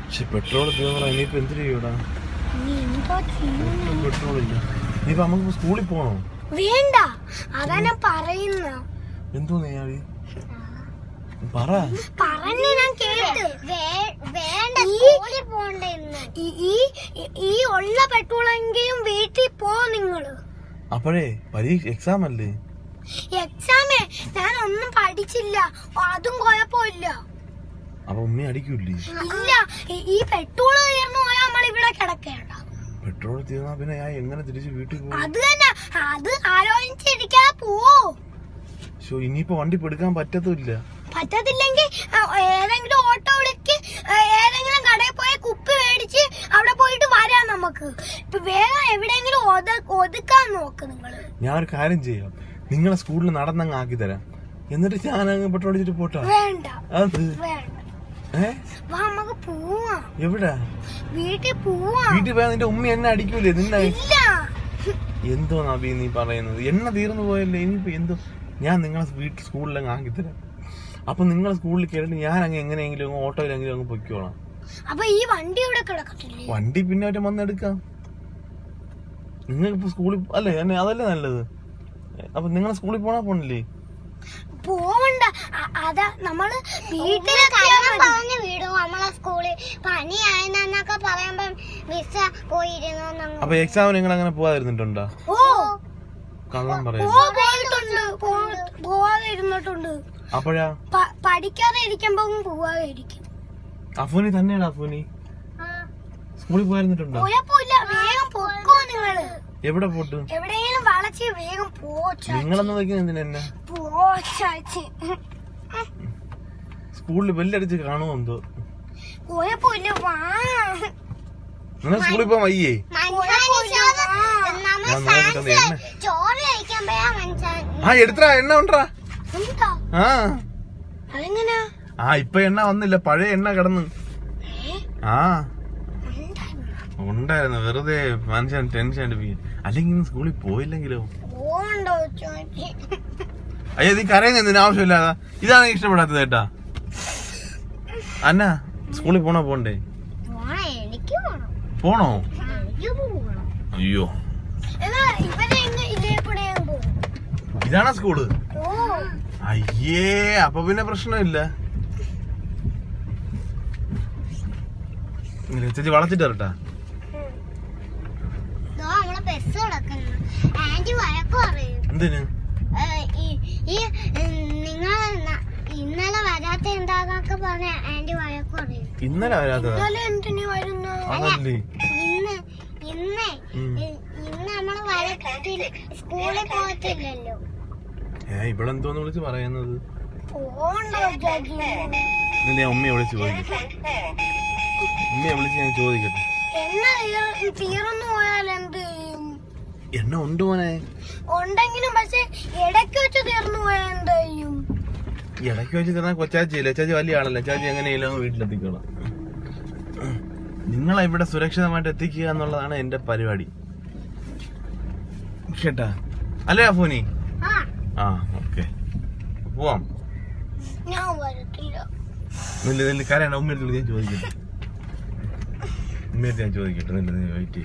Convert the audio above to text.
പക്ഷെ പെട്രോൾ തീർന്നാ ഇനിയിപ്പോ എന്തിനു ചെയ്യൂടാ? പെട്രോൾ ഇല്ല. ഇനിയിപ്പോ നമുക്ക് സ്കൂളിൽ പോണോ? വേണ്ട, അതാ ഞാൻ പറയുന്ന. എന്തോ നീയാവി പറ. പറഞ്ഞു ഞാൻ കേട്ട്. ഈ ഉള്ള പെട്രോളെങ്കിലും വീട്ടിൽ പോ നിങ്ങള്. അപ്പോഴേ പരീക്ഷ എക്സാം അല്ലേ? എക്സാമേ ഞാൻ ഒന്നും പഠിച്ചില്ല, അതും കുഴപ്പമില്ല. അപ്പൊ ഉമ്മ അടിക്കൂല്ലേ? ഇല്ല, ഈ പെട്രോൾ തീർന്നു പോയാൽ നമ്മൾ ഇവിടെ കിടക്കേണ്ട. പെട്രോൾ തീർന്നാ പിന്നെ ഞാൻ എങ്ങനെ തിരിച്ച് വീട്ടിൽ പോകും? അത് തന്നെ, അത് ആലോചിച്ചിരിക്കാതെ പോവോ. ഇനിയിപ്പോ വണ്ടി എടുക്കാൻ പറ്റത്തില്ല. പറ്റത്തില്ലെങ്കിൽ ഏതെങ്കിലും ഓട്ടോ വിളിക്ക്, ഏതെങ്കിലും കടയിൽ പോയി കുപ്പി മേടിച്ച് അവിടെ പോയിട്ട് വരാം നമുക്ക്. ഇപ്പൊ വേഗം എവിടെയെങ്കിലും ഒതുക്കാൻ നോക്ക് നിങ്ങള്. ഞാൻ ഒരു കാര്യം ചെയ്യാം, നിങ്ങളെ സ്കൂളിൽ നടന്നങ്ങ് ആക്കി തരാം, എന്നിട്ട് ഞാൻ അങ്ങ് പെട്രോൾ അടിച്ചിട്ട് പോട്ടാ. വേണ്ട, അത് നമുക്ക് പോവാം. എവിടാ? വീട്ടിൽ പോവാം. വീട്ടിൽ പോയാ നിന്റെ ഉമ്മ എന്നെ അടിക്കൂലേ? നിന്നെ ഇല്ല. എന്തോ നബി നീ പറയുന്നത്? എണ്ണ തീർന്നു പോയല്ലേ, ഇനിയിപ്പോ എന്തോ. ഞാൻ നിങ്ങളെ വീട്ടിൽ സ്കൂളിലങ്ങ് ആക്കി തരാം. അപ്പൊ നിങ്ങളെ സ്കൂളിൽ കയറിട്ട് ഞാൻ അങ്ങ് എങ്ങനെയെങ്കിലും ഓട്ടോയിലെങ്കിലും അങ്ങ് പൊയ്ക്കോളാം. അപ്പൊ ഈ വണ്ടി ഇവിടെ കിടക്കത്തില്ലേ? വണ്ടി പിന്നെ അവരെ വന്നെടുക്കാം. നിങ്ങൾക്ക് സ്കൂളിൽ അല്ലേ, അതല്ലേ നല്ലത്. അപ്പൊ നിങ്ങളെ സ്കൂളിൽ പോണില്ലേ? പോവണ്ട, അതാ നമ്മള് വീട്ടിൽ പറഞ്ഞു വിടും. നമ്മളെ സ്കൂളിൽ പനിയായെന്നൊക്കെ പറയുമ്പോ മിസ് പോയിരുന്നു. അപ്പൊ എക്സാമിന് നിങ്ങൾ അങ്ങനെ പോവാതിരുന്നിട്ടുണ്ടോ? ഓ, കള്ളം പറയുന്നു. പോവാതെ ഇരുന്നിട്ടുണ്ട്. അപ്പോഴാ പഠിക്കാതെ ഇരിക്കുമ്പോ പോവാതെ ഇരിക്കും. അഫൂനി തന്നെയാണ്. അഫൂനി സ്കൂളിൽ പോയിരുന്നിട്ടുണ്ടോ? കുഴപ്പമില്ല, വേഗം പൊക്കോ നിങ്ങള്. എവിടെ പോട്ട്? എവിടെയെങ്കിലും വളച്ച് വേഗം പോച്ച. നിങ്ങളെന്ന് വയ്ക്കുന്ന എന്തിനാ? പോച്ചാച്ചി സ്കൂളിൽ ബെല്ലടിച്ച് കാണുമോ എന്തോ? കുഴപ്പമില്ല, വാ. നിങ്ങൾ സ്കൂളിൽ പോവാൻ വയ്യേ? എടുത്താ എണ്ണ ഉണ്ടാ? ഇപ്പൊ എണ്ണ വന്നില്ല, പഴയ എണ്ണ കിടന്ന്. ഉണ്ടായിരുന്നു, വെറുതെ മനുഷ്യൻ ടെൻഷൻ അടിപ്പിക്കും. അല്ലെങ്കിൽ സ്കൂളിൽ പോയില്ലെങ്കിലോ? അയ്യോ നീ കരയുന്ന എന്തിനാ ആവശ്യമില്ലാതെ? ഇതാണ് ഇഷ്ടപ്പെടാത്തത് കേട്ടാ. അന്ന സ്കൂളിൽ പോണോ? പോണ്ടേ? പോണോ? അയ്യോ, ഇതാണോ സ്കൂള്? അയ്യേ, അപ്പൊ പിന്നെ പ്രശ്നമില്ല. ചേച്ചി വളച്ചിട്ട് വരട്ടാ. എന്തിന് ഇന്നലെ വരാത്ത എന്താന്നൊക്കെ പറഞ്ഞ ആന്റി വഴക്ക് പറയും. ഇന്നലെ വരാത്തത് ഇന്ന് നമ്മള് സ്കൂളിൽ പോകത്തില്ലല്ലോ. ഇവളെന്തോന്ന് വിളിച്ച് പറയുന്നത്? ഉമ്മയെ വിളിച്ച് ചോദിക്കട്ടെ. ഉമ്മയെ വിളിച്ച് ഞാൻ ചോദിക്കട്ടെ. തീർന്നു പോയാൽ എന്ത് ചെയ്യും? എണ്ണ ഉണ്ട് മോനെ. ഉണ്ടെങ്കിലും പക്ഷെ ഇടയ്ക്ക് വെച്ച് തീർന്നു പോയാൽ എന്ത് ചെയ്യും? ഇടയ്ക്ക് വെച്ച് തീർന്നാൽ കൊച്ചാച്ചിയില്ല. ചാച്ചി വലിയ ആളല്ലേ, ചാച്ചി എങ്ങനെയല്ലോ വീട്ടിലെത്തിക്കോളാം. നിങ്ങളെ ഇവിടെ സുരക്ഷിതമായിട്ട് എത്തിക്കുക എന്നുള്ളതാണ് എന്റെ പരിപാടി, കേട്ടാ അല്ലേ അഫൂനി? ഓക്കെ, പോവാം. കരയണ്ട, ഉമ്മ ഞാൻ ചോദിക്കട്ടെ. ഉമ്മ ഞാൻ ചോദിക്കട്ടെ. വെയിറ്റ്.